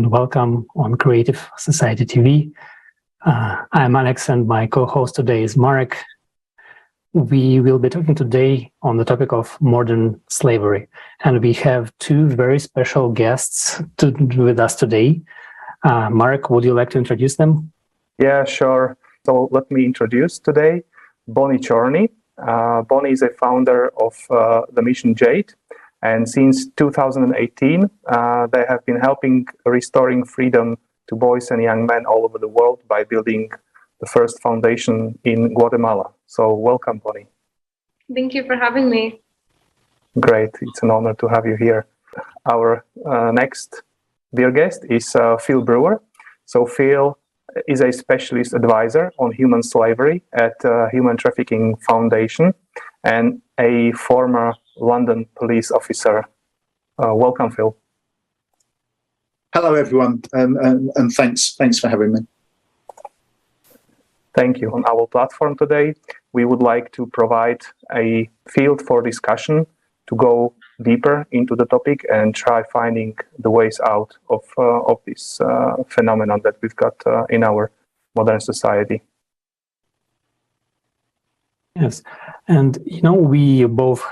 and welcome on Creative Society TV. I'm Alex and my co-host today is Marek. We will be talking today on the topic of modern slavery, and we have two very special guests with us today. Marek, would you like to introduce them? Yeah, sure. So let me introduce today Bonnie Tchorni. Bonnie is a founder of the mission J.A.D.E. And since 2018, they have been helping restoring freedom to boys and young men all over the world by building the first foundation in Guatemala. So welcome, Bonnie. Thank you for having me. Great. It's an honor to have you here. Our next dear guest is Phil Brewer. So Phil is a specialist advisor on human slavery at Human Trafficking Foundation and a former London police officer. Welcome, Phil. Hello, everyone, and thanks for having me. Thank you. On our platform today, we would like to provide a field for discussion to go deeper into the topic and try finding the ways out of this phenomenon that we've got in our modern society. Yes, and we both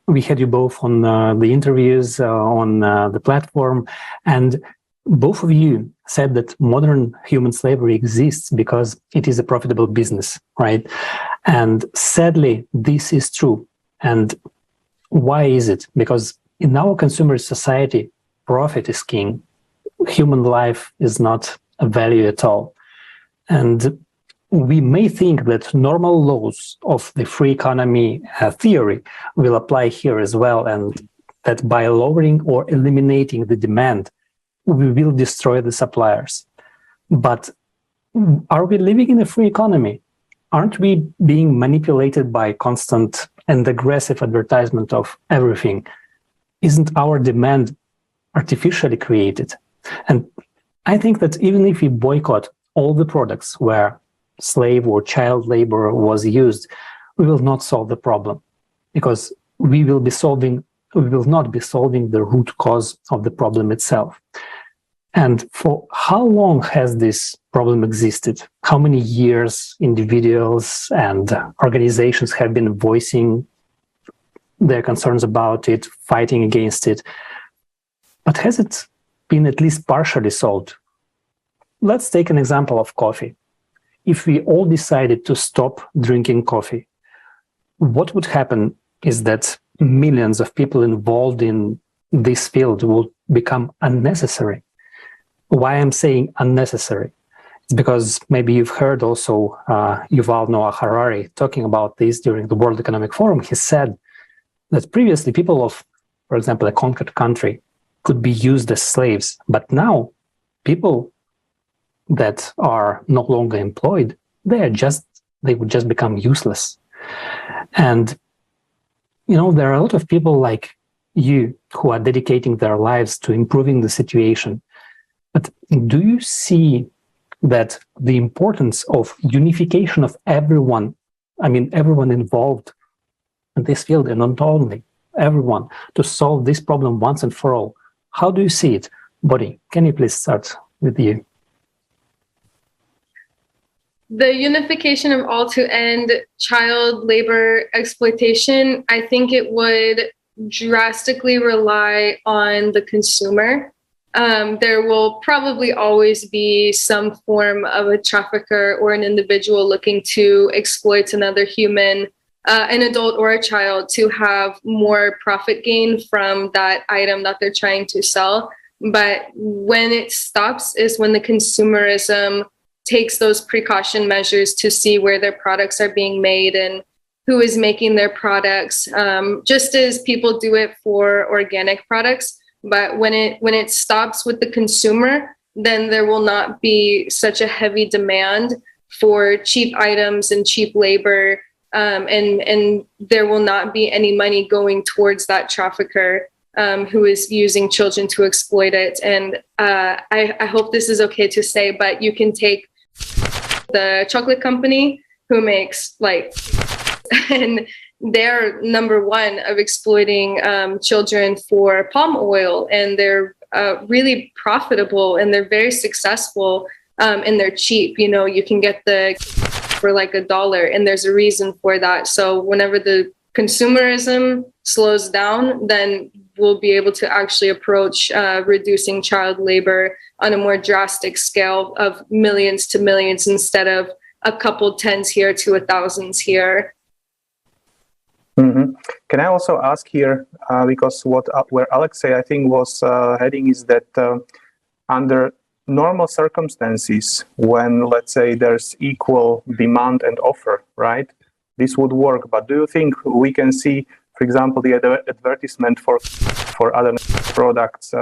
we had you both on the interviews on the platform, and both of you said that modern human slavery exists because it is a profitable business, right? And sadly, this is true. And why is it? Because in our consumer society, profit is king. Human life is not a value at all. And we may think that normal laws of the free economy theory will apply here as well, and that by lowering or eliminating the demand, we will destroy the suppliers. But are we living in a free economy? Aren't we being manipulated by constant and aggressive advertisement of everything? Isn't our demand artificially created? And I think that even if we boycott all the products where slave or child labor was used, we will not solve the problem, because we will not be solving the root cause of the problem itself. And for how long has this problem existed? How many years individuals and organizations have been voicing their concerns about it, fighting against it? But has it been at least partially solved? Let's take an example of coffee. If we all decided to stop drinking coffee, what would happen is that millions of people involved in this field will become unnecessary. Why I'm saying unnecessary? It's because maybe you've heard also Yuval Noah Harari talking about this during the World Economic Forum. He said that previously people of, for example, a conquered country could be used as slaves, but now people that are no longer employed, they would just become useless. And there are a lot of people like you who are dedicating their lives to improving the situation. But do you see that the importance of unification of everyone involved in this field, and not only everyone, to solve this problem once and for all? How do you see it? Bonnie, can you please start with you? The unification of all to end child labor exploitation, I think it would drastically rely on the consumer. There will probably always be some form of a trafficker or an individual looking to exploit another human, an adult or a child, to have more profit gain from that item that they're trying to sell. But when it stops is when the consumerism takes those precaution measures to see where their products are being made and who is making their products, just as people do it for organic products. But when it stops with the consumer, then there will not be such a heavy demand for cheap items and cheap labor, and there will not be any money going towards that trafficker who is using children to exploit it. And I hope this is okay to say, but you can take the chocolate company who makes and they're number one of exploiting children for palm oil, and they're really profitable, and they're very successful, and they're cheap. You can get the for like $1, and there's a reason for that. So whenever the consumerism slows down, then we'll be able to actually approach reducing child labor on a more drastic scale of millions to millions instead of a couple tens here to 1,000s here. Mm-hmm. Can I also ask here, because where Alexei, I think, was heading is that under normal circumstances, when, let's say, there's equal demand and offer, right, this would work. But do you think we can see, for example, the advertisement for other products,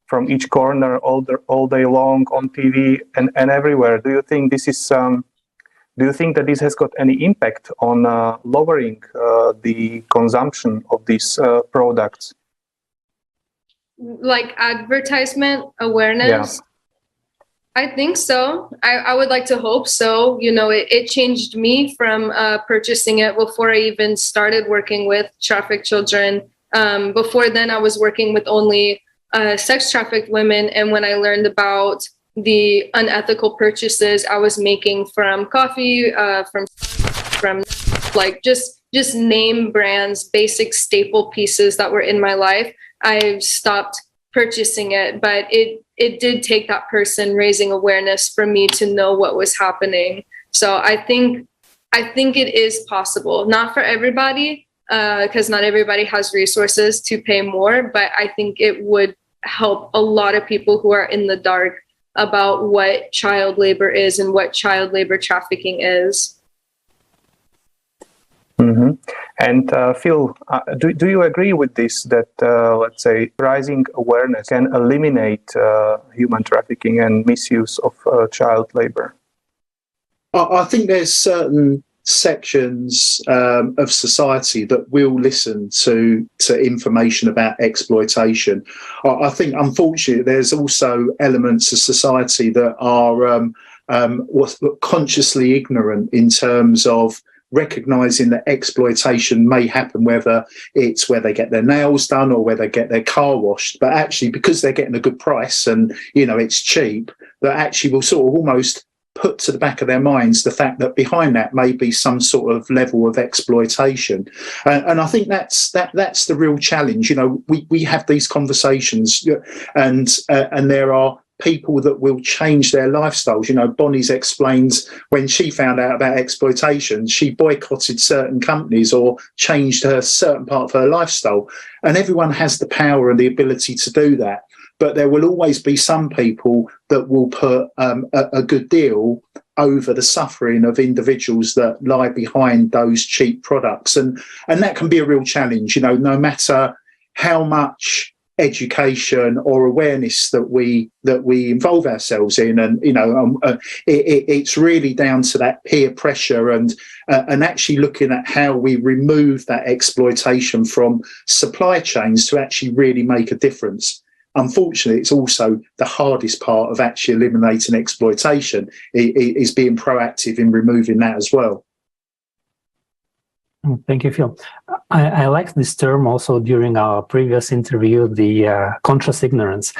from each corner all day long on TV and everywhere? Do you think this is do you think that this has got any impact on lowering the consumption of these products? Like advertisement awareness? Yeah. I think so. I would like to hope so. It changed me from purchasing it before I even started working with trafficked children. Before then, I was working with only sex trafficked women. And when I learned about the unethical purchases I was making from coffee, from like just name brands, basic staple pieces that were in my life, I stopped purchasing it. But it did take that person raising awareness for me to know what was happening. So I think it is possible, not for everybody, because not everybody has resources to pay more, but I think it would help a lot of people who are in the dark about what child labor is and what child labor trafficking is. Mm-hmm. And Phil, do you agree with this, that, let's say, rising awareness can eliminate human trafficking and misuse of child labor? I think there's certain sections of society that will listen to information about exploitation. I think, unfortunately, there's also elements of society that are consciously ignorant in terms of recognising that exploitation may happen, whether it's where they get their nails done or where they get their car washed, but actually because they're getting a good price and it's cheap, that actually will sort of almost put to the back of their minds the fact that behind that may be some sort of level of exploitation. And I think that's the real challenge. We have these conversations, and there are people that will change their lifestyles. Bonnie's explains when she found out about exploitation, she boycotted certain companies or changed her certain part of her lifestyle. And everyone has the power and the ability to do that. But there will always be some people that will put a good deal over the suffering of individuals that lie behind those cheap products. And that can be a real challenge, no matter how much education or awareness that we involve ourselves in, and it's really down to that peer pressure and actually looking at how we remove that exploitation from supply chains to actually really make a difference. Unfortunately, it's also the hardest part of actually eliminating exploitation is being proactive in removing that as well. Thank you, Phil. I like this term also during our previous interview, the conscious ignorance.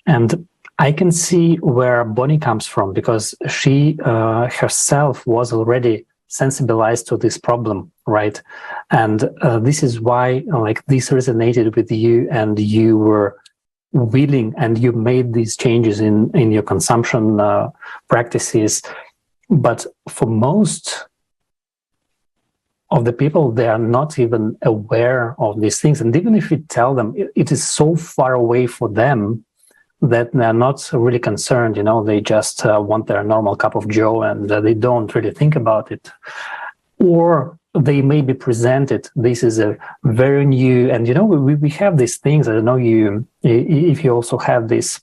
And I can see where Bonnie comes from, because she herself was already sensibilized to this problem, right? And this is why this resonated with you, and you were willing and you made these changes in your consumption practices. But for most of the people, they are not even aware of these things. And even if you tell them, it is so far away for them that they're not really concerned. They just want their normal cup of joe, and they don't really think about it. Or they may be presented, this is a very new, and we have these things. I don't know if you also have this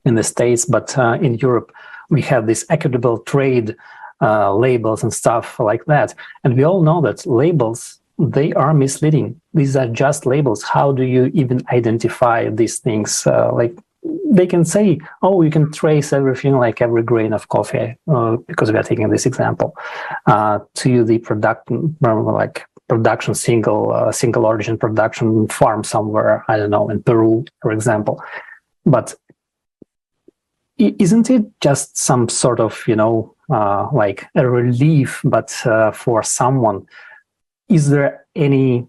in the States, but in Europe we have this equitable trade labels and stuff like that. And we all know that labels, they are misleading. These are just labels. How do you even identify these things? They can say, oh, you can trace everything, like every grain of coffee, because we are taking this example, to the production, single origin production farm somewhere, I don't know, in Peru, for example. But isn't it just some sort of, like a relief, but for someone? Is there any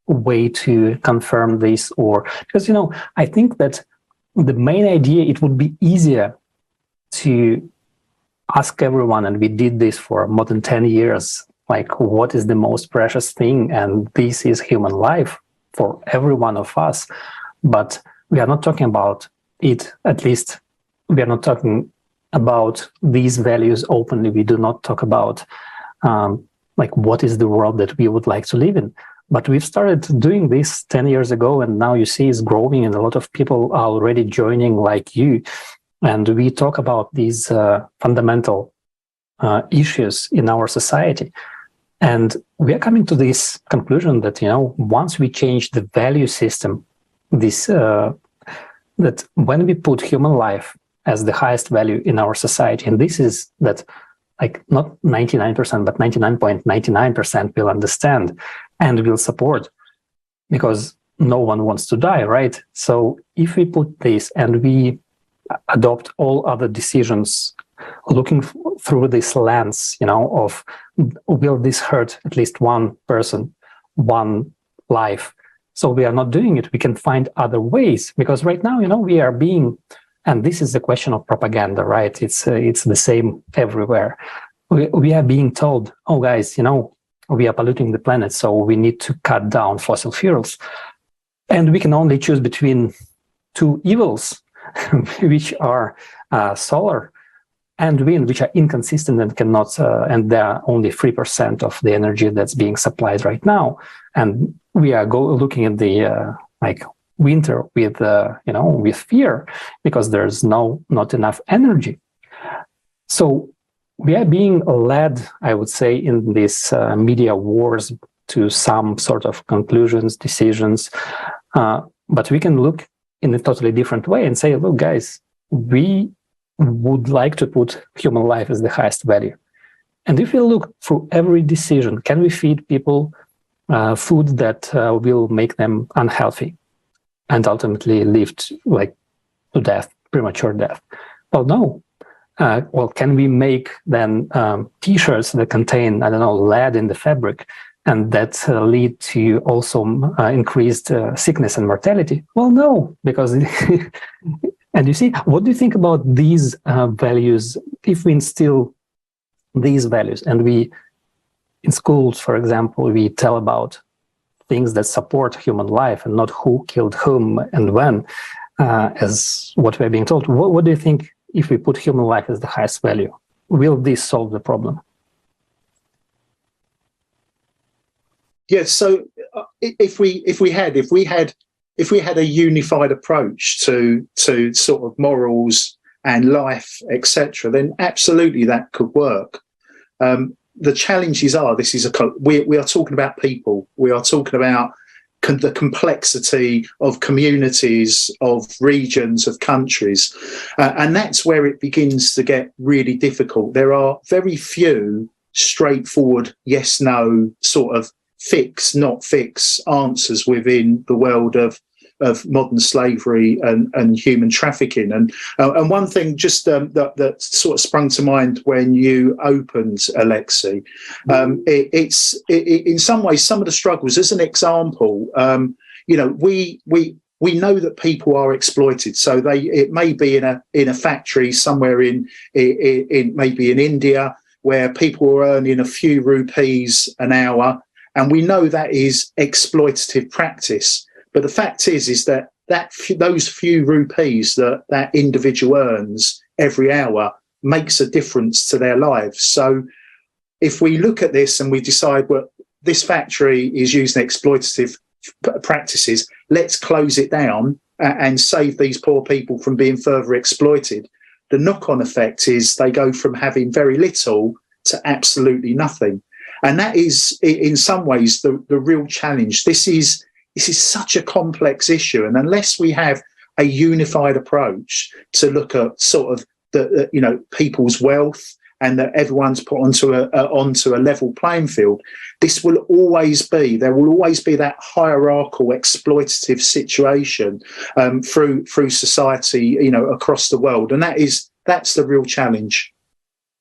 way to confirm this? Or because, I think that the main idea, it would be easier to ask everyone, and we did this for more than 10 years, like, what is the most precious thing? And this is human life for every one of us. But we are not talking about it, at least we are not talking about these values openly. We do not talk about like what is the world that we would like to live in. But we've started doing this 10 years ago, and now you see it's growing, and a lot of people are already joining like you. And we talk about these fundamental issues in our society. And we are coming to this conclusion that, once we change the value system, this that when we put human life as the highest value in our society, and this is that, like, not 99%, but 99.99% will understand and will support, because no one wants to die, right? So if we put this and we adopt all other decisions looking through this lens, of will this hurt at least one person, one life? So we are not doing it. We can find other ways, because right now, we are being, and this is the question of propaganda, right? It's the same everywhere. We are being told, oh, guys, we are polluting the planet, so we need to cut down fossil fuels. And we can only choose between two evils, which are solar and wind, which are inconsistent and cannot, and they are only 3% of the energy that's being supplied right now. And we are looking at the winter with with fear, because there's not enough energy. So we are being led, I would say, in these media wars to some sort of conclusions, decisions, but we can look in a totally different way and say, look, guys, we would like to put human life as the highest value. And if we look through every decision, can we feed people food that will make them unhealthy and ultimately lead to death, premature death? Well, no. Well, can we make then T-shirts that contain, lead in the fabric, and that lead to also increased sickness and mortality? Well, no, because and you see, what do you think about these values? If we instill these values, and we, in schools, for example, we tell about things that support human life and not who killed whom and when, as what we're being told, what do you think? If we put human life as the highest value, will this solve the problem? Yes. So if we had a unified approach to sort of morals and life, etc., then absolutely that could work. The challenges are, we are talking about people. We are talking about the complexity of communities, of regions, of countries. And that's where it begins to get really difficult. There are very few straightforward yes, no sort of fix, not fix answers within the world of modern slavery and human trafficking. And one thing just that sort of sprung to mind when you opened, Alexei, it's in some ways, some of the struggles, as an example, we know that people are exploited. So it may be in a factory somewhere in maybe in India, where people are earning a few rupees an hour, and we know that is exploitative practice. But the fact is that those few rupees that individual earns every hour makes a difference to their lives. So if we look at this and we decide, well, this factory is using exploitative practices, let's close it down and save these poor people from being further exploited. The knock-on effect is they go from having very little to absolutely nothing. And that is, in some ways, the real challenge. This is such a complex issue, and unless we have a unified approach to look at sort of the people's wealth and that everyone's put onto a level playing field, there will always be that hierarchical, exploitative situation through society, across the world, and that's the real challenge.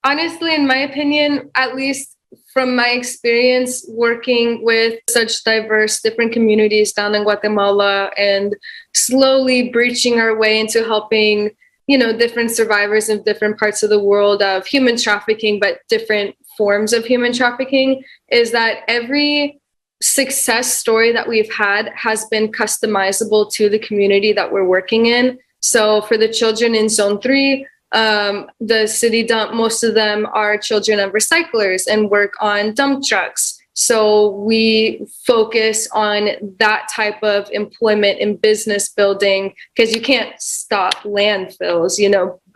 Honestly, in my opinion, at least from my experience working with such diverse different communities down in Guatemala and slowly breaching our way into helping, different survivors in different parts of the world of human trafficking, but different forms of human trafficking, is that every success story that we've had has been customizable to the community that we're working in. So for the children in Zone 3, the city dump, most of them are children of recyclers and work on dump trucks. So we focus on that type of employment and business building, because you can't stop landfills,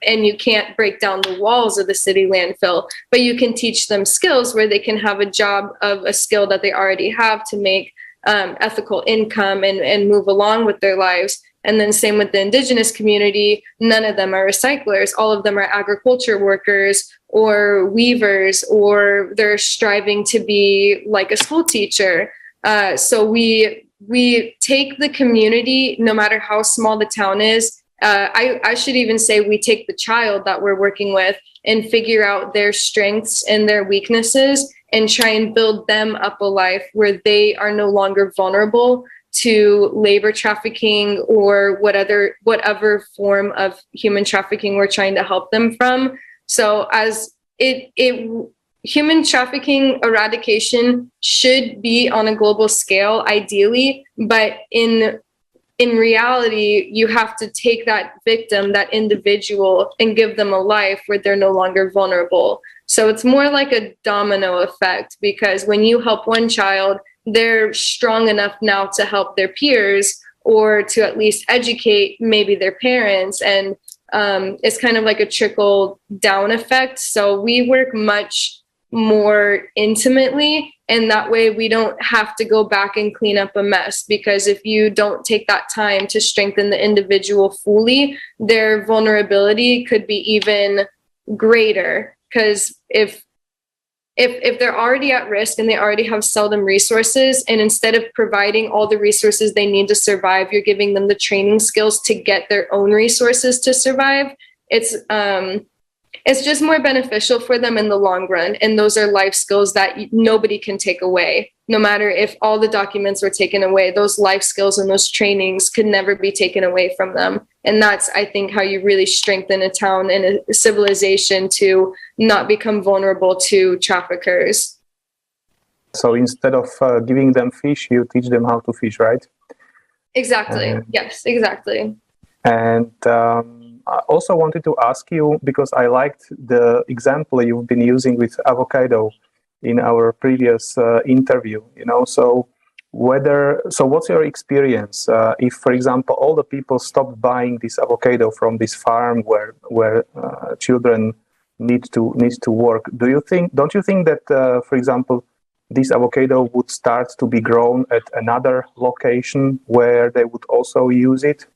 and you can't break down the walls of the city landfill, but you can teach them skills where they can have a job of a skill that they already have to make ethical income and move along with their lives. And then same with the indigenous community, none of them are recyclers. All of them are agriculture workers or weavers, or they're striving to be like a school teacher. So we take the community, no matter how small the town is. I should even say we take the child that we're working with and figure out their strengths and their weaknesses and try and build them up a life where they are no longer vulnerable to labor trafficking or whatever form of human trafficking we're trying to help them from. So as human trafficking eradication should be on a global scale, ideally, but in reality, you have to take that victim, that individual, and give them a life where they're no longer vulnerable. So it's more like a domino effect, because when you help one child, they're strong enough now to help their peers or to at least educate maybe their parents. And it's kind of like a trickle down effect. So we work much more intimately, and that way we don't have to go back and clean up a mess, because if you don't take that time to strengthen the individual fully, their vulnerability could be even greater. Because if they're already at risk and they already have seldom resources, and instead of providing all the resources they need to survive, you're giving them the training skills to get their own resources to survive, it's just more beneficial for them in the long run. And those are life skills that nobody can take away. No matter if all the documents were taken away, those life skills and those trainings could never be taken away from them. And that's, I think, how you really strengthen a town and a civilization to not become vulnerable to traffickers. So instead of giving them fish, you teach them how to fish, right? Exactly. Yes, exactly. And I also wanted to ask you, because I liked the example you've been using with avocado in our previous interview, so what's your experience if, for example, all the people stopped buying this avocado from this farm where children need to work? Don't you think that, for example, this avocado would start to be grown at another location where they would also use it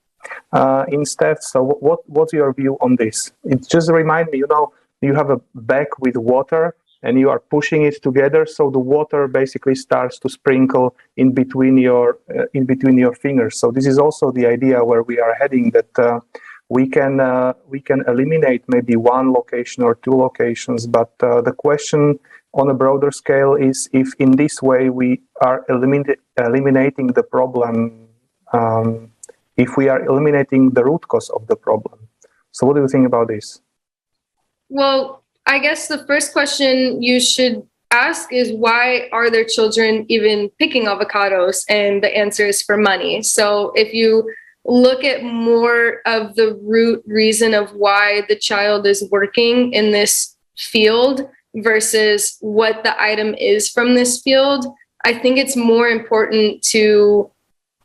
instead? So what's your view on this? It just reminds me, you have a bag with water and you are pushing it together, so the water basically starts to sprinkle in between your fingers. So this is also the idea where we are heading, that we can eliminate maybe one location or two locations, but the question on a broader scale is if in this way we are eliminating the problem, if we are eliminating the root cause of the problem. So what do you think about this? Well, I guess the first question you should ask is, why are their children even picking avocados? And the answer is for money. So if you look at more of the root reason of why the child is working in this field versus what the item is from this field, I think it's more important to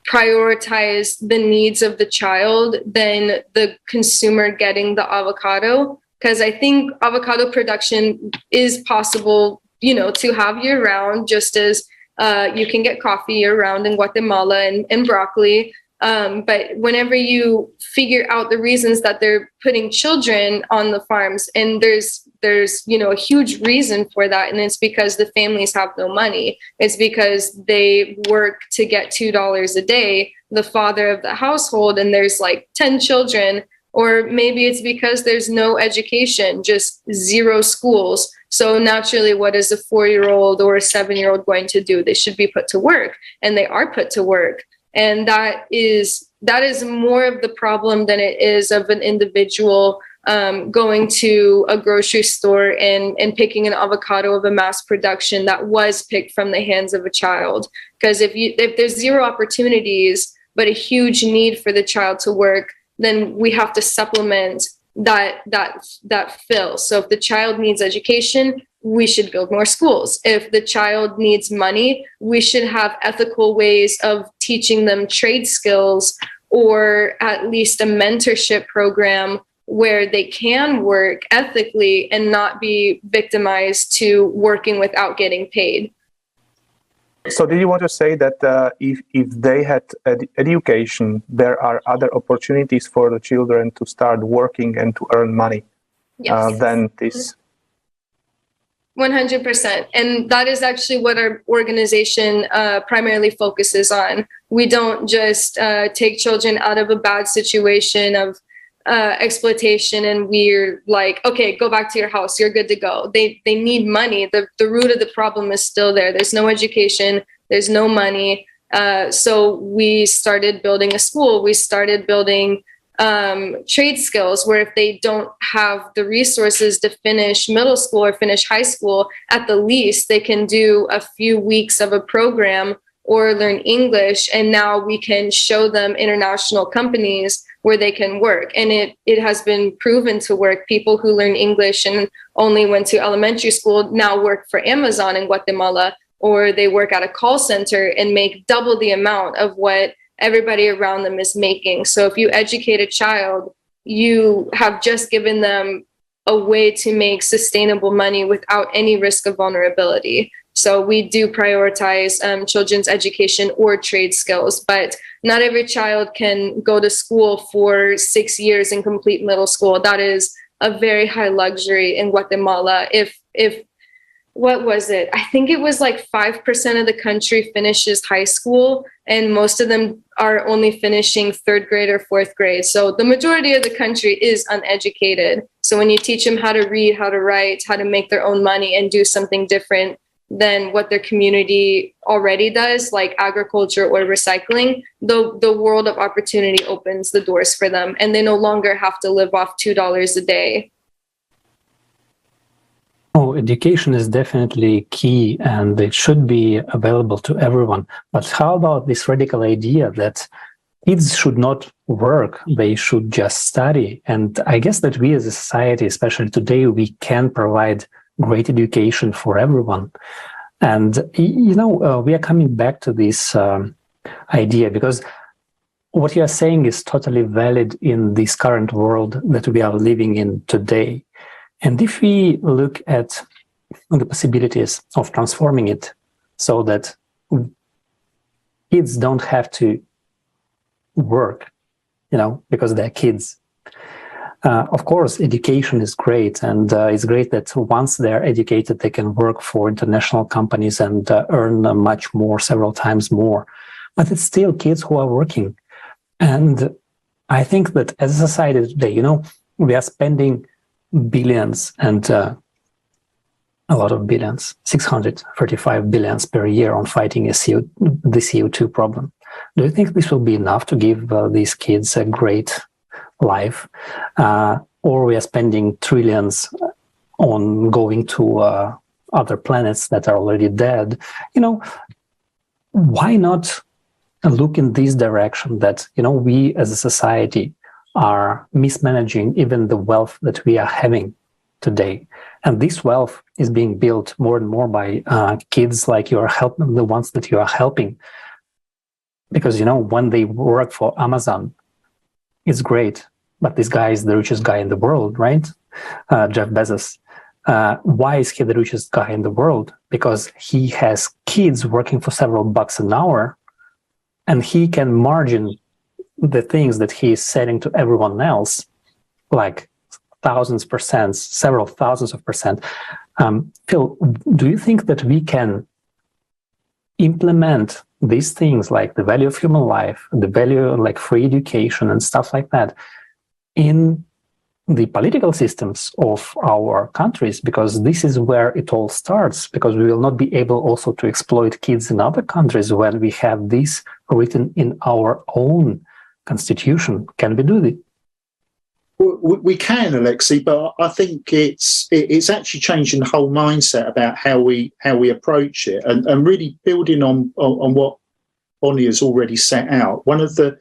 prioritize the needs of the child than the consumer getting the avocado. Because I think avocado production is possible, to have year round, just as you can get coffee year round in Guatemala and broccoli. But whenever you figure out the reasons that they're putting children on the farms, and there's there's, a huge reason for that. And it's because the families have no money. It's because they work to get $2 a day, the father of the household, and there's like 10 children. Or maybe it's because there's no education, just zero schools. So naturally, what is a 4-year-old or a 7-year-old going to do? They should be put to work, and they are put to work. And that is more of the problem than it is of an individual going to a grocery store and picking an avocado of a mass production that was picked from the hands of a child. Because if there's zero opportunities, but a huge need for the child to work, then we have to supplement that fill. So if the child needs education, we should build more schools. If the child needs money, we should have ethical ways of teaching them trade skills, or at least a mentorship program where they can work ethically and not be victimized to working without getting paid. So did you want to say that if they had education, there are other opportunities for the children to start working and to earn money than this? 100%. And that is actually what our organization primarily focuses on. We don't just take children out of a bad situation of exploitation and we're like, okay, go back to your house, you're good to go. They need money. The root of the problem is still there. There's no education, there's no money. So we started building a school. We started building trade skills where if they don't have the resources to finish middle school or finish high school, at the least they can do a few weeks of a program or learn English. And now we can show them international companies where they can work. And it has been proven to work. People who learn English and only went to elementary school now work for Amazon in Guatemala, or they work at a call center and make double the amount of what everybody around them is making. So if you educate a child, you have just given them a way to make sustainable money without any risk of vulnerability. So we do prioritize children's education or trade skills, but not every child can go to school for 6 years and complete middle school. That is a very high luxury in Guatemala. If what was it? I think it was like 5% of the country finishes high school, and most of them are only finishing 3rd grade or 4th grade. So the majority of the country is uneducated. So when you teach them how to read, how to write, how to make their own money and do something different than what their community already does, like agriculture or recycling, the world of opportunity opens the doors for them, and they no longer have to live off $2 a day. Oh, education is definitely key, and it should be available to everyone. But how about this radical idea that kids should not work, they should just study? And I guess that we as a society, especially today, we can provide great education for everyone. And, we are coming back to this idea, because what you are saying is totally valid in this current world that we are living in today. And if we look at the possibilities of transforming it so that kids don't have to work, because they're kids, of course, education is great, and it's great that once they're educated, they can work for international companies and earn much more, several times more. But it's still kids who are working. And I think that as a society today, we are spending billions and a lot of billions, 635 billions per year on fighting the CO2 problem. Do you think this will be enough to give these kids a great life, or we are spending trillions on going to other planets that are already dead? Why not look in this direction that we as a society are mismanaging even the wealth that we are having today, and this wealth is being built more and more by kids like you are helping, the ones that you are helping, because when they work for Amazon, it's great, but this guy is the richest guy in the world, right? Jeff Bezos. Why is he the richest guy in the world? Because he has kids working for several bucks an hour, and he can margin the things that he is selling to everyone else, like thousands percent, several thousands of percent. Phil, do you think that we can implement these things like the value of human life, the value like free education and stuff like that in the political systems of our countries? Because this is where it all starts, because we will not be able also to exploit kids in other countries when we have this written in our own constitution. Can we do this? We can, Alexei, but I think it's actually changing the whole mindset about how we approach it, and really building on what Bonnie has already set out. One of the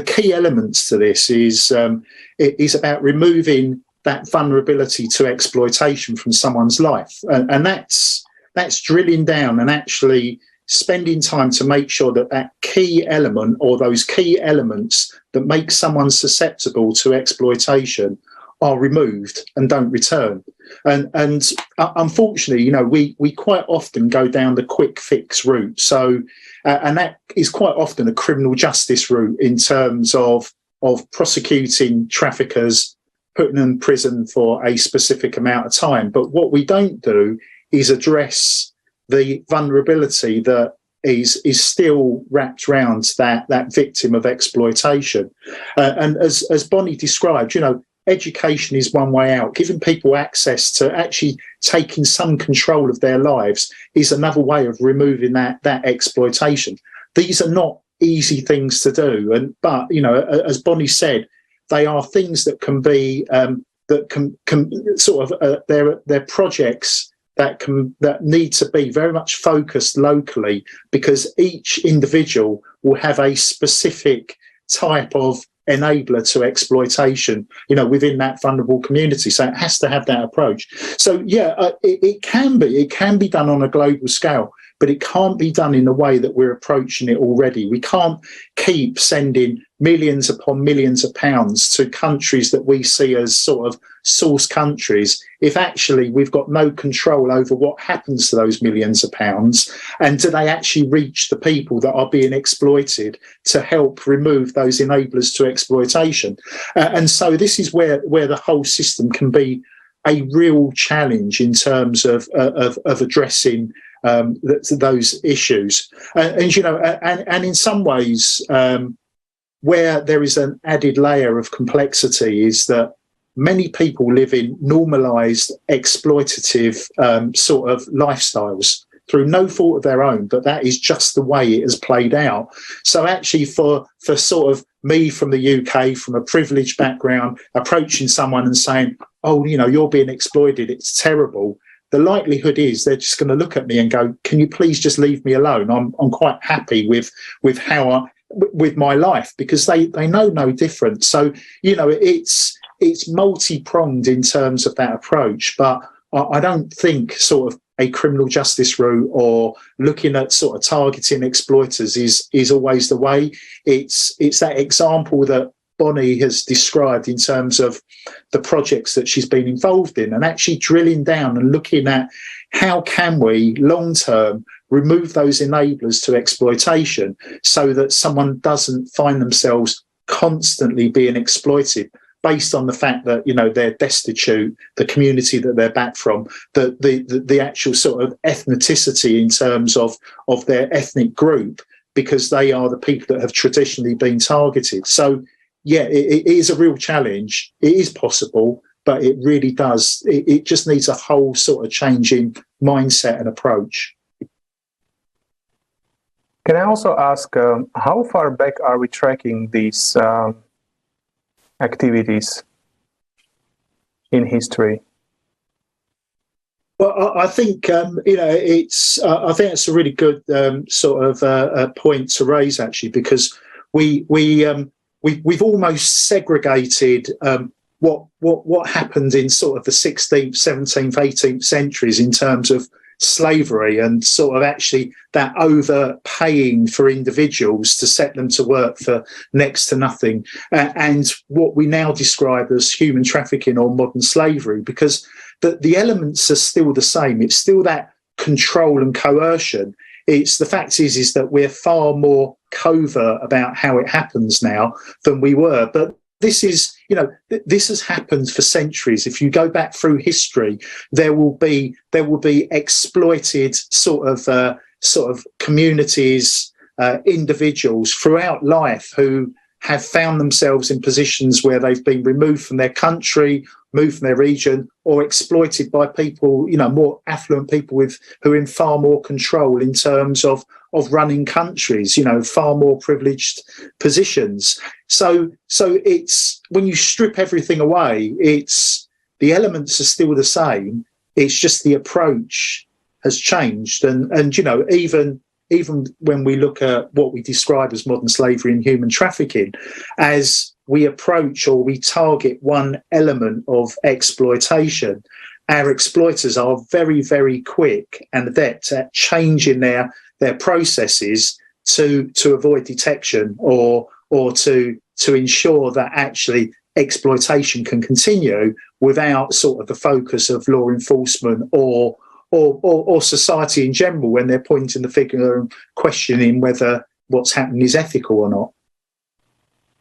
key elements to this is about removing that vulnerability to exploitation from someone's life, and that's drilling down and actually spending time to make sure that key element or those key elements that make someone susceptible to exploitation are removed and don't return. And unfortunately, we quite often go down the quick fix route. So, and that is quite often a criminal justice route in terms of prosecuting traffickers, putting them in prison for a specific amount of time. But what we don't do is address the vulnerability that is still wrapped around that victim of exploitation. And as Bonnie described, education is one way out. Giving people access to actually taking some control of their lives is another way of removing that exploitation. These are not easy things to do, but as Bonnie said, they are things that can be that can sort of they're projects that need to be very much focused locally, because each individual will have a specific type of enabler to exploitation, within that vulnerable community. So it has to have that approach. So it can be done on a global scale, but it can't be done in the way that we're approaching it already. We can't keep sending millions upon millions of pounds to countries that we see as sort of source countries if actually we've got no control over what happens to those millions of pounds, and do they actually reach the people that are being exploited to help remove those enablers to exploitation. And so this is where the whole system can be a real challenge in terms of addressing those issues. And in some ways, where there is an added layer of complexity is that many people live in normalised, exploitative sort of lifestyles through no fault of their own, but that is just the way it has played out. So actually for sort of me from the UK, from a privileged background, approaching someone and saying, oh, you're being exploited, it's terrible, the likelihood is they're just going to look at me and go, can you please just leave me alone? I'm quite happy with with my life, because they know no different. So, it's multi-pronged in terms of that approach, but I don't think sort of a criminal justice route or looking at sort of targeting exploiters is always the way. It's that example that Bonnie has described in terms of the projects that she's been involved in, and actually drilling down and looking at how can we long term remove those enablers to exploitation so that someone doesn't find themselves constantly being exploited based on the fact that they're destitute, the community that they're back from, the actual sort of ethnicity in terms of their ethnic group, because they are the people that have traditionally been targeted. So it is a real challenge. It is possible, but it really does. It just needs a whole sort of change in mindset and approach. Can I also ask, how far back are we tracking these activities in history? Well, I think it's. I think it's a really good sort of point to raise, actually, because we've almost segregated what happened in sort of the 16th, 17th, 18th centuries in terms of slavery and sort of actually that overpaying for individuals to set them to work for next to nothing, and what we now describe as human trafficking or modern slavery, because the elements are still the same. It's still that control and coercion. It's the fact is that we're far more covert about how it happens now than we were, but this is, you know, this has happened for centuries. If you go back through history, there will be exploited sort of communities, individuals throughout life who have found themselves in positions where they've been removed from their country, moved from their region, or exploited by people, you know, more affluent people who are in far more control in terms of running countries, you know, far more privileged positions. So it's, when you strip everything away, it's, the elements are still the same. It's just the approach has changed. And you know, even when we look at what we describe as modern slavery and human trafficking, as we approach or we target one element of exploitation, our exploiters are very, very quick and adept at changing their processes to avoid detection or to ensure that actually exploitation can continue without sort of the focus of law enforcement or society in general when they're pointing the finger and questioning whether what's happening is ethical or not.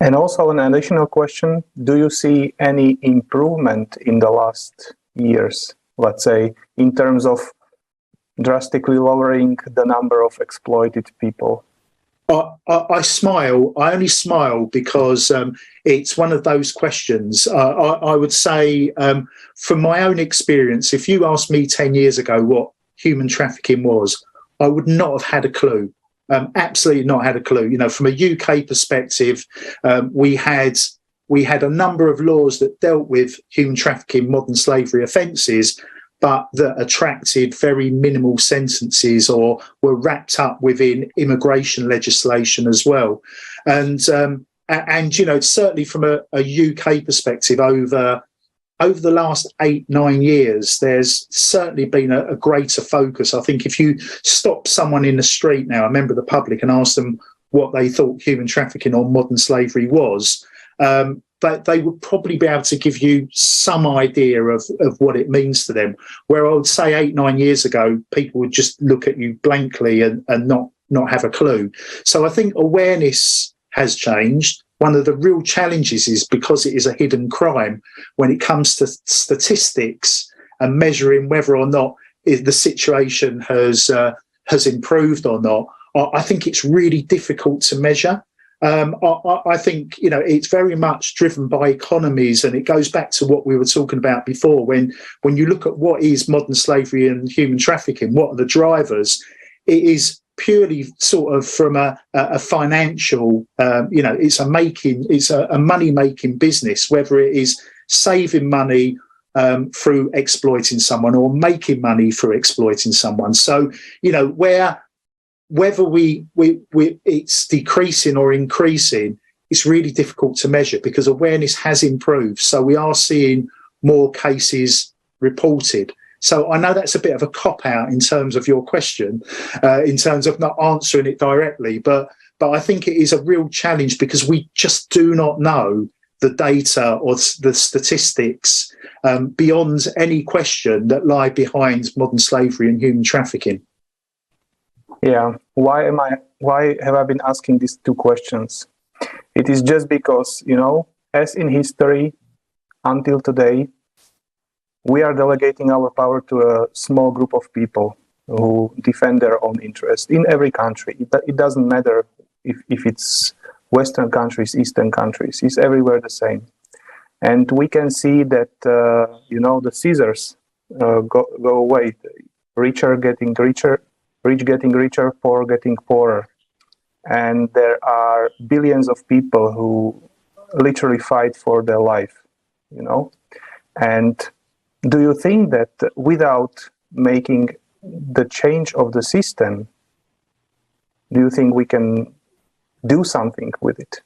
And also an additional question, do you see any improvement in the last years, let's say, in terms of drastically lowering the number of exploited people? I smile. I only smile because it's one of those questions. I would say, from my own experience, if you asked me 10 years ago what human trafficking was, I would not have had a clue. Absolutely not had a clue. You know, from a UK perspective, we had a number of laws that dealt with human trafficking, modern slavery offences, but that attracted very minimal sentences or were wrapped up within immigration legislation as well. And you know, certainly from a UK perspective, over the last 8-9 years, there's certainly been a greater focus. I think if you stop someone in the street now, a member of the public, and ask them what they thought human trafficking or modern slavery was, but they would probably be able to give you some idea of what it means to them. Where I would say 8-9 years ago, people would just look at you blankly and not have a clue. So I think awareness has changed. One of the real challenges is because it is a hidden crime when it comes to statistics and measuring whether or not the situation has improved or not. I think it's really difficult to measure. I think, you know, it's very much driven by economies, and it goes back to what we were talking about before. When you look at what is modern slavery and human trafficking, what are the drivers? It is purely sort of from a financial, you know, it's a money-making business, whether it is saving money through exploiting someone or making money through exploiting someone. So, you know, whether it's decreasing or increasing, it's really difficult to measure because awareness has improved. So we are seeing more cases reported. So I know that's a bit of a cop-out in terms of your question, in terms of not answering it directly, but I think it is a real challenge because we just do not know the data or the statistics beyond any question that lie behind modern slavery and human trafficking. Yeah, why have I been asking these two questions? It is just because, you know, as in history, until today, we are delegating our power to a small group of people who defend their own interest in every country. It doesn't matter if it's Western countries, Eastern countries, it's everywhere the same. And we can see that, you know, the scissors go away, richer getting richer, rich getting richer, poor getting poorer. And there are billions of people who literally fight for their life, you know? And do you think that without making the change of the system, do you think we can do something with it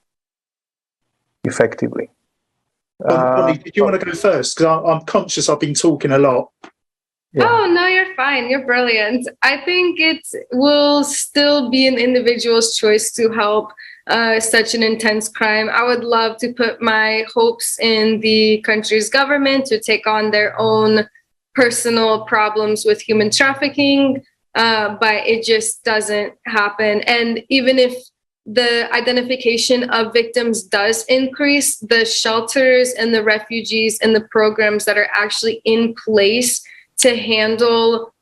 effectively? Bonnie, did you want to go first? Because I'm conscious I've been talking a lot. Yeah. Oh, no, you're fine. You're brilliant. I think it will still be an individual's choice to help such an intense crime. I would love to put my hopes in the country's government to take on their own personal problems with human trafficking, but it just doesn't happen. And even if the identification of victims does increase, the shelters and the refugees and the programs that are actually in place to handle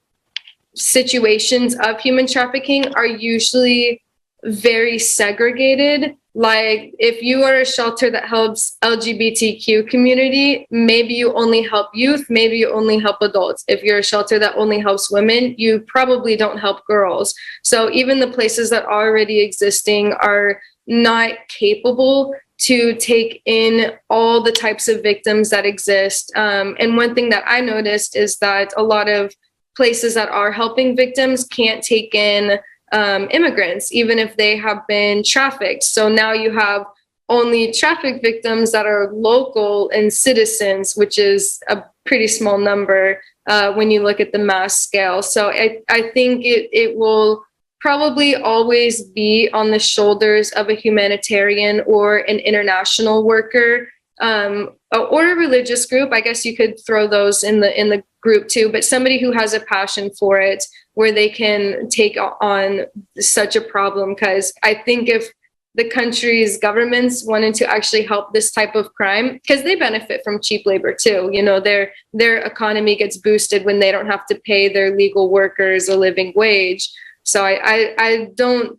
situations of human trafficking are usually very segregated. Like if you are a shelter that helps LGBTQ community, maybe you only help youth, maybe you only help adults. If you're a shelter that only helps women, you probably don't help girls. So even the places that are already existing are not capable to take in all the types of victims that exist. And one thing that I noticed is that a lot of places that are helping victims can't take in immigrants, even if they have been trafficked. So now you have only trafficked victims that are local and citizens, which is a pretty small number when you look at the mass scale. So I think it will probably always be on the shoulders of a humanitarian or an international worker or a religious group. I guess you could throw those in the group too, but somebody who has a passion for it, where they can take on such a problem. Because I think if the country's governments wanted to actually help this type of crime, because they benefit from cheap labor too, you know, their economy gets boosted when they don't have to pay their legal workers a living wage. So I don't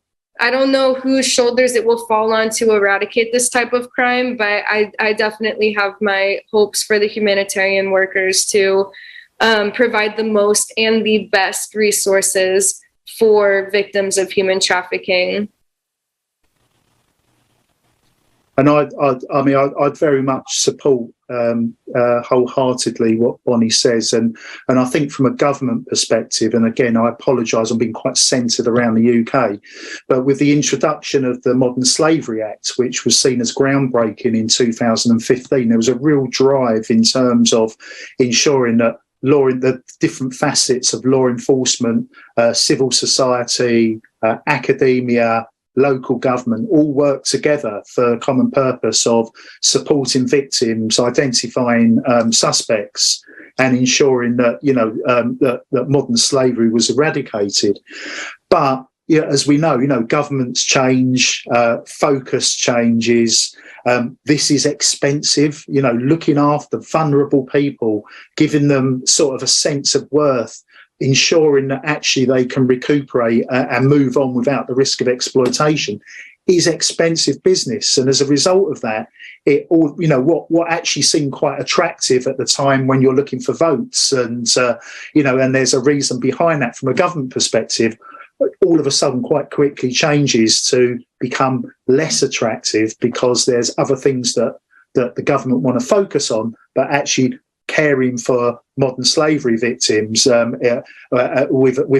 know whose shoulders it will fall on to eradicate this type of crime, but I definitely have my hopes for the humanitarian workers to provide the most and the best resources for victims of human trafficking. And I'd very much support wholeheartedly what Bonnie says, and I think from a government perspective, and again I apologise, I'm being quite centred around the UK, but with the introduction of the Modern Slavery Act, which was seen as groundbreaking in 2015, there was a real drive in terms of ensuring that the different facets of law enforcement, civil society, academia, local government all work together for a common purpose of supporting victims, identifying suspects, and ensuring that that modern slavery was eradicated. But as we know, governments change, focus changes. This is expensive. Looking after vulnerable people, giving them sort of a sense of worth, ensuring that actually they can recuperate and move on without the risk of exploitation is expensive business. And as a result of that, it all, what actually seemed quite attractive at the time when you're looking for votes, and and there's a reason behind that from a government perspective, all of a sudden quite quickly changes to become less attractive because there's other things that the government want to focus on, but actually caring for modern slavery victims with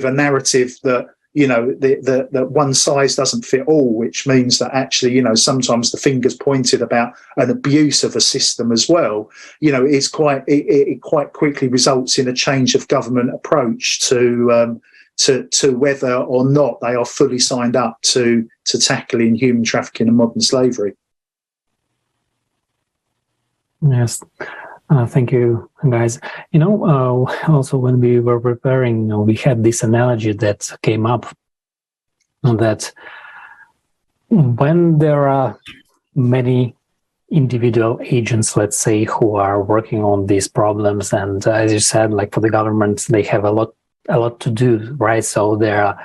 a narrative that that one size doesn't fit all, which means that actually sometimes the finger's pointed about an abuse of a system as well. It quite quickly results in a change of government approach to whether or not they are fully signed up to tackling human trafficking and modern slavery. Yes. Thank you, guys. Also when we were preparing, we had this analogy that came up that when there are many individual agents, let's say, who are working on these problems, and as you said, like for the government, they have a lot to do, right? So they are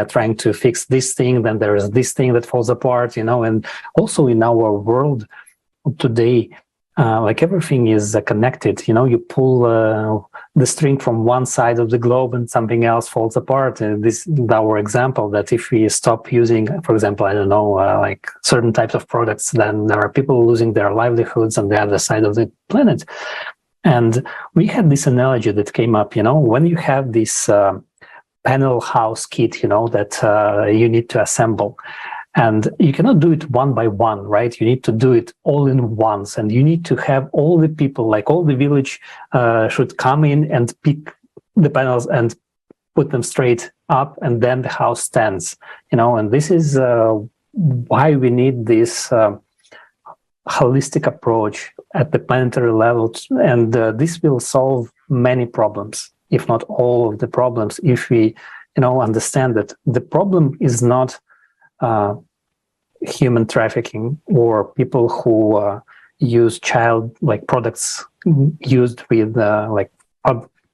trying to fix this thing, then there is this thing that falls apart, and also in our world today, like everything is connected. You pull the string from one side of the globe and something else falls apart. And this is our example that if we stop using, for example, like certain types of products, then there are people losing their livelihoods on the other side of the planet. And we had this analogy that came up, when you have this panel house kit, that you need to assemble. And you cannot do it one by one, right? You need to do it all in once. And you need to have all the people, like all the village should come in and pick the panels and put them straight up, and then the house stands, and this is why we need this holistic approach at the planetary level. And this will solve many problems, if not all of the problems, if we, understand that the problem is not human trafficking or people who use child like products used with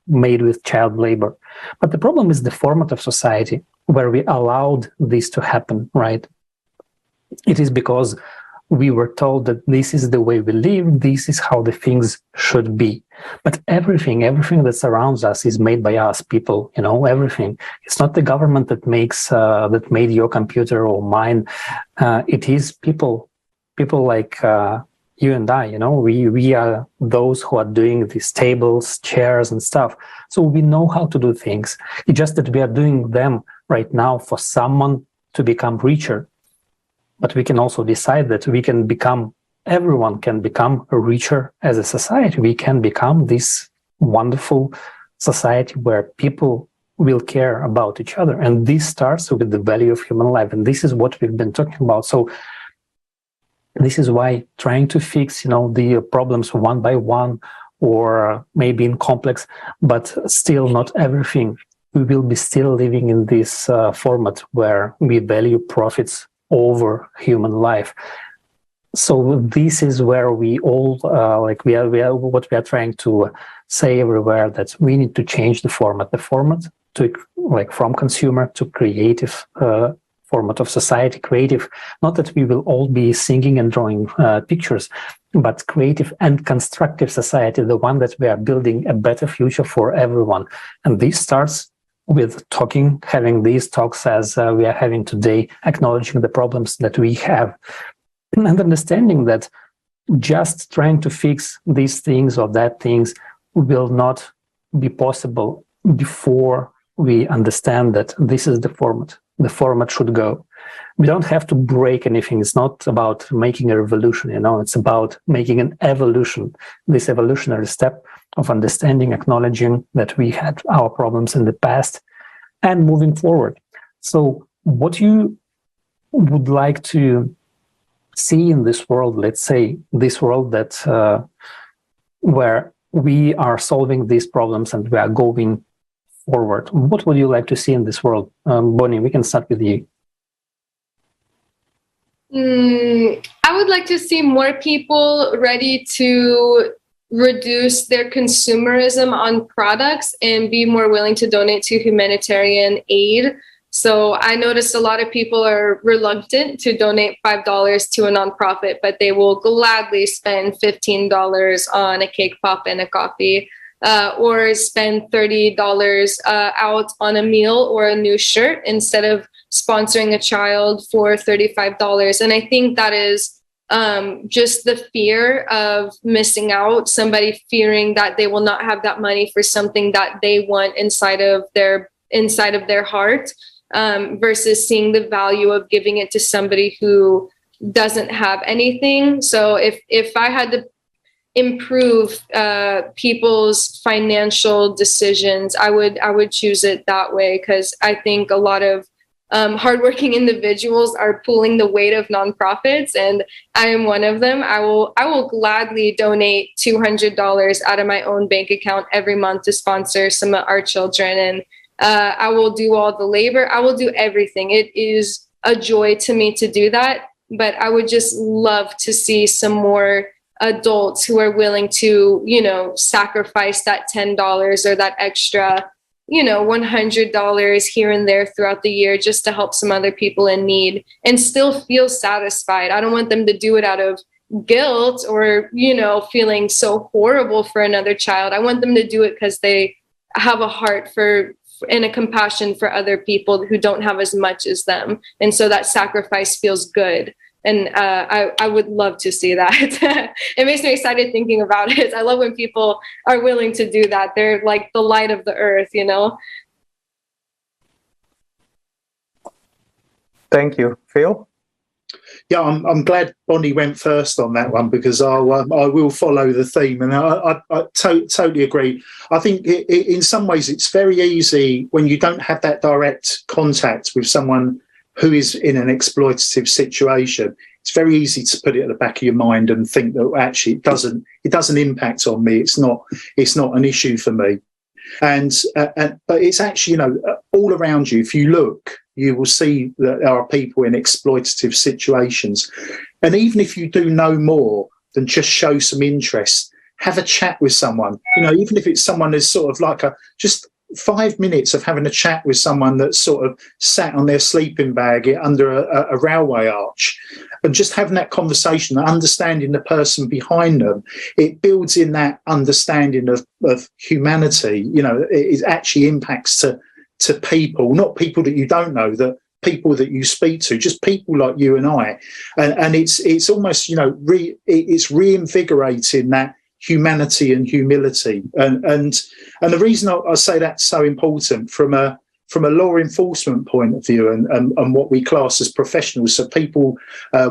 made with child labor. But the problem is the format of society where we allowed this to happen, right? It is because we were told that this is the way we live, this is how the things should be. But everything that surrounds us is made by us, people, everything. It's not the government that made your computer or mine. It is people like you and I, we are those who are doing these tables, chairs and stuff. So we know how to do things. It's just that we are doing them right now for someone to become richer. But we can also decide that everyone can become richer as a society. We can become this wonderful society where people will care about each other. And this starts with the value of human life. And this is what we've been talking about. So this is why trying to fix, the problems one by one, or maybe in complex, but still not everything. We will be still living in this format where we value profits over human life. So this is where we all what we are trying to say everywhere, that we need to change the format to from consumer to creative format of society. Creative, not that we will all be singing and drawing pictures, but creative and constructive society, the one that we are building a better future for everyone. And this starts with having these talks as we are having today, acknowledging the problems that we have, and understanding that just trying to fix these things or that things will not be possible before we understand that this is the format. The format should go. We don't have to break anything. It's not about making a revolution, it's about making an evolution, this evolutionary step of understanding, acknowledging that we had our problems in the past and moving forward. So what you would like to see in this world, let's say this world that where we are solving these problems and we are going forward, what would you like to see in this world? Bonnie, we can start with you. I would like to see more people ready to reduce their consumerism on products and be more willing to donate to humanitarian aid. So I noticed a lot of people are reluctant to donate $5 to a nonprofit, but they will gladly spend $15 on a cake pop and a coffee, or spend $30 out on a meal or a new shirt instead of sponsoring a child for $35. And I think that is just the fear of missing out, somebody fearing that they will not have that money for something that they want inside of their heart, versus seeing the value of giving it to somebody who doesn't have anything. So if I had to improve people's financial decisions, I would choose it that way, because I think a lot of hardworking individuals are pulling the weight of nonprofits, and I am one of them. I will gladly donate $200 out of my own bank account every month to sponsor some of our children, and I will do all the labor. I will do everything. It is a joy to me to do that, but I would just love to see some more adults who are willing to, sacrifice that $10 or that extra, $100 here and there throughout the year just to help some other people in need and still feel satisfied. I don't want them to do it out of guilt or, feeling so horrible for another child. I want them to do it because they have a heart for and a compassion for other people who don't have as much as them. And so that sacrifice feels good. And I would love to see that. It makes me excited thinking about it. I love when people are willing to do that. They're like the light of the earth, Thank you. Phil? Yeah, I'm glad Bonnie went first on that one, because I will follow the theme, and I totally agree. I think in some ways it's very easy when you don't have that direct contact with someone who is in an exploitative situation. It's very easy to put it at the back of your mind and think that actually it doesn't impact on me. It's not an issue for me. But it's actually, all around you, if you look, you will see that there are people in exploitative situations. And even if you do no more than just show some interest, have a chat with someone, even if it's someone who's sort of like just 5 minutes of having a chat with someone that's sort of sat on their sleeping bag under a railway arch, and just having that conversation, understanding the person behind them, it builds in that understanding of humanity. It actually impacts to people, not people that you don't know, that people that you speak to, just people like you and I, and it's almost it's reinvigorating that humanity and humility, and the reason I say that's so important from a law enforcement point of view, and what we class as professionals, so people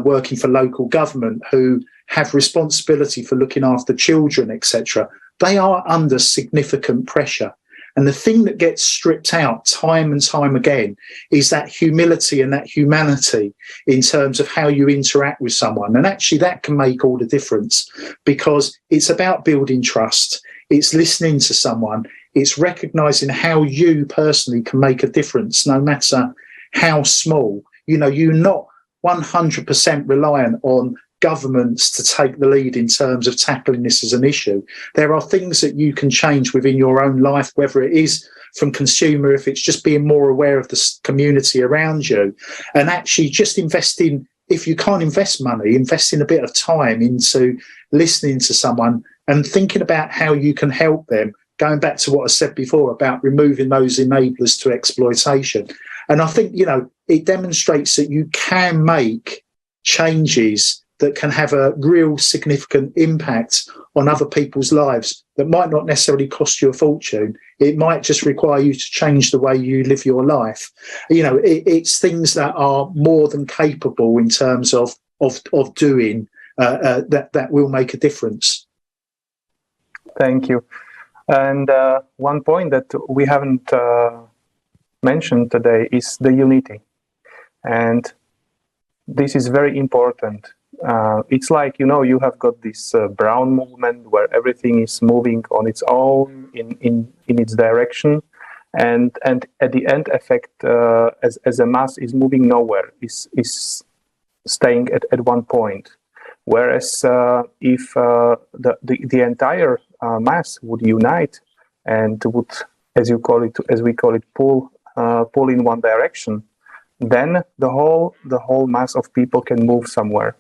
working for local government who have responsibility for looking after children, etc., they are under significant pressure. And the thing that gets stripped out time and time again is that humility and that humanity in terms of how you interact with someone. And actually that can make all the difference, because it's about building trust. It's listening to someone. It's recognising how you personally can make a difference, no matter how small. You're not 100% reliant on governments to take the lead in terms of tackling this as an issue. There are things that you can change within your own life, whether it is from consumer, if it's just being more aware of the community around you, and actually just investing. If you can't invest money, investing a bit of time into listening to someone and thinking about how you can help them, going back to what I said before about removing those enablers to exploitation. And I think, it demonstrates that you can make changes that can have a real significant impact on other people's lives that might not necessarily cost you a fortune. It might just require you to change the way you live your life. It's things that are more than capable in terms of doing that will make a difference. Thank you. And one point that we haven't mentioned today is the unity. And this is very important. It's like, you have got this brown movement where everything is moving on its own in its direction. And at the end effect, as a mass is moving nowhere, is staying at one point. Whereas if the entire mass would unite and would, as we call it, pull in one direction, then the whole mass of people can move somewhere.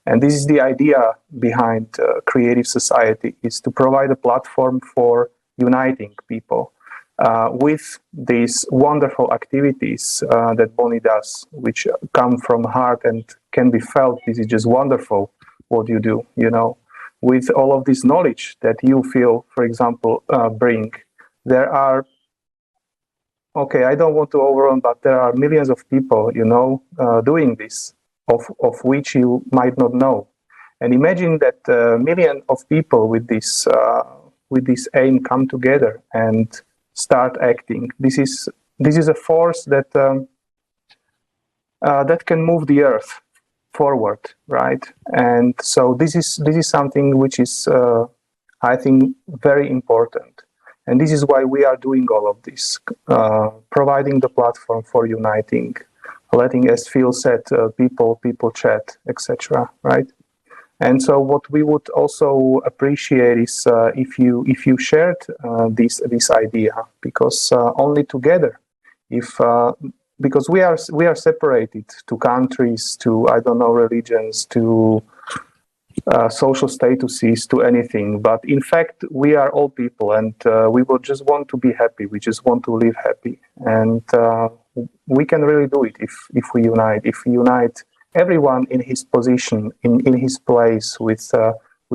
And this is the idea behind Creative Society, is to provide a platform for uniting people with these wonderful activities that Bonnie does, which come from heart and can be felt. This is just wonderful what you do, with all of this knowledge that you feel, for example, bring. There are, I don't want to overrun, but there are millions of people, doing this, of which you might not know. And imagine that a million of people with this aim come together and start acting. This is a force that that can move the earth forward, right? And so this is something which is, I think, very important. And this is why we are doing all of this, providing the platform for uniting, letting, as Phil said, people chat, etc. Right? And so, what we would also appreciate is if you shared this idea, because only together, because we are separated to countries, to religions, to social statuses, to anything. But in fact, we are all people, and we will just want to be happy. We just want to live happy, and we can really do it if we unite. If we unite everyone in his position, in his place, with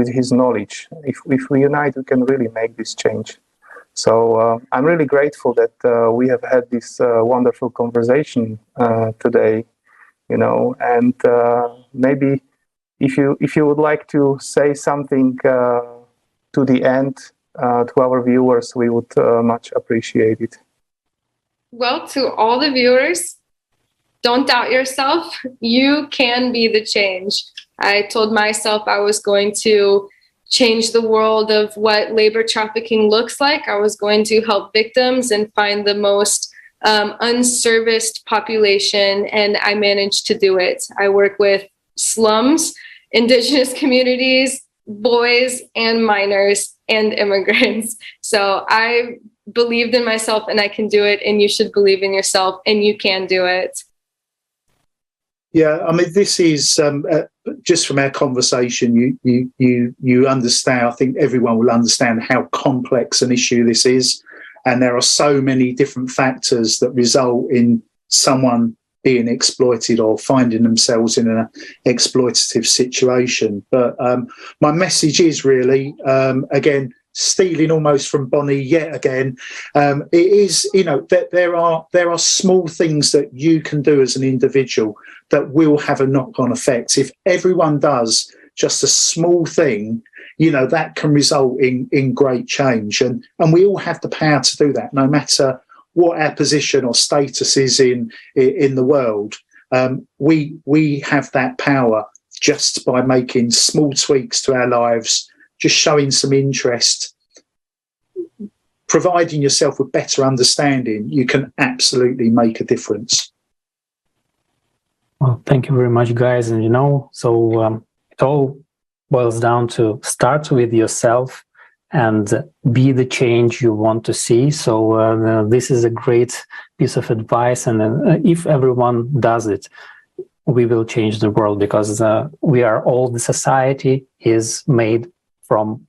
his knowledge. If we unite, we can really make this change. So I'm really grateful that we have had this wonderful conversation today. And maybe if you would like to say something to the end to our viewers, we would much appreciate it. Well, to all the viewers, don't doubt yourself. You can be the change. I told myself I was going to change the world of what labor trafficking looks like. I was going to help victims and find the most unserviced population, and I managed to do it. I work with slums, indigenous communities, boys and minors, and immigrants. So I believed in myself and I can do it, and you should believe in yourself and you can do it. Yeah, I mean, this is just from our conversation, you understand, I think everyone will understand how complex an issue this is. And there are so many different factors that result in someone being exploited or finding themselves in an exploitative situation. But my message is really, again, stealing almost from Bonnie yet again, it is, that there are small things that you can do as an individual that will have a knock-on effect. If everyone does just a small thing, that can result in great change. And we all have the power to do that, no matter what our position or status is in the world. We have that power just by making small tweaks to our lives, just showing some interest, providing yourself with better understanding. You can absolutely make a difference. Well, thank you very much, guys. And it all boils down to start with yourself and be the change you want to see. So this is a great piece of advice. And if everyone does it, we will change the world, because we are all, the society is made from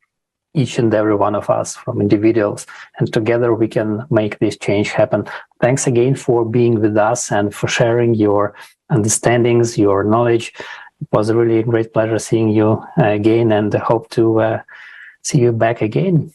each and every one of us, from individuals, and together we can make this change happen. Thanks again for being with us and for sharing your understandings, your knowledge. It was a really great pleasure seeing you again, and I hope to see you back again.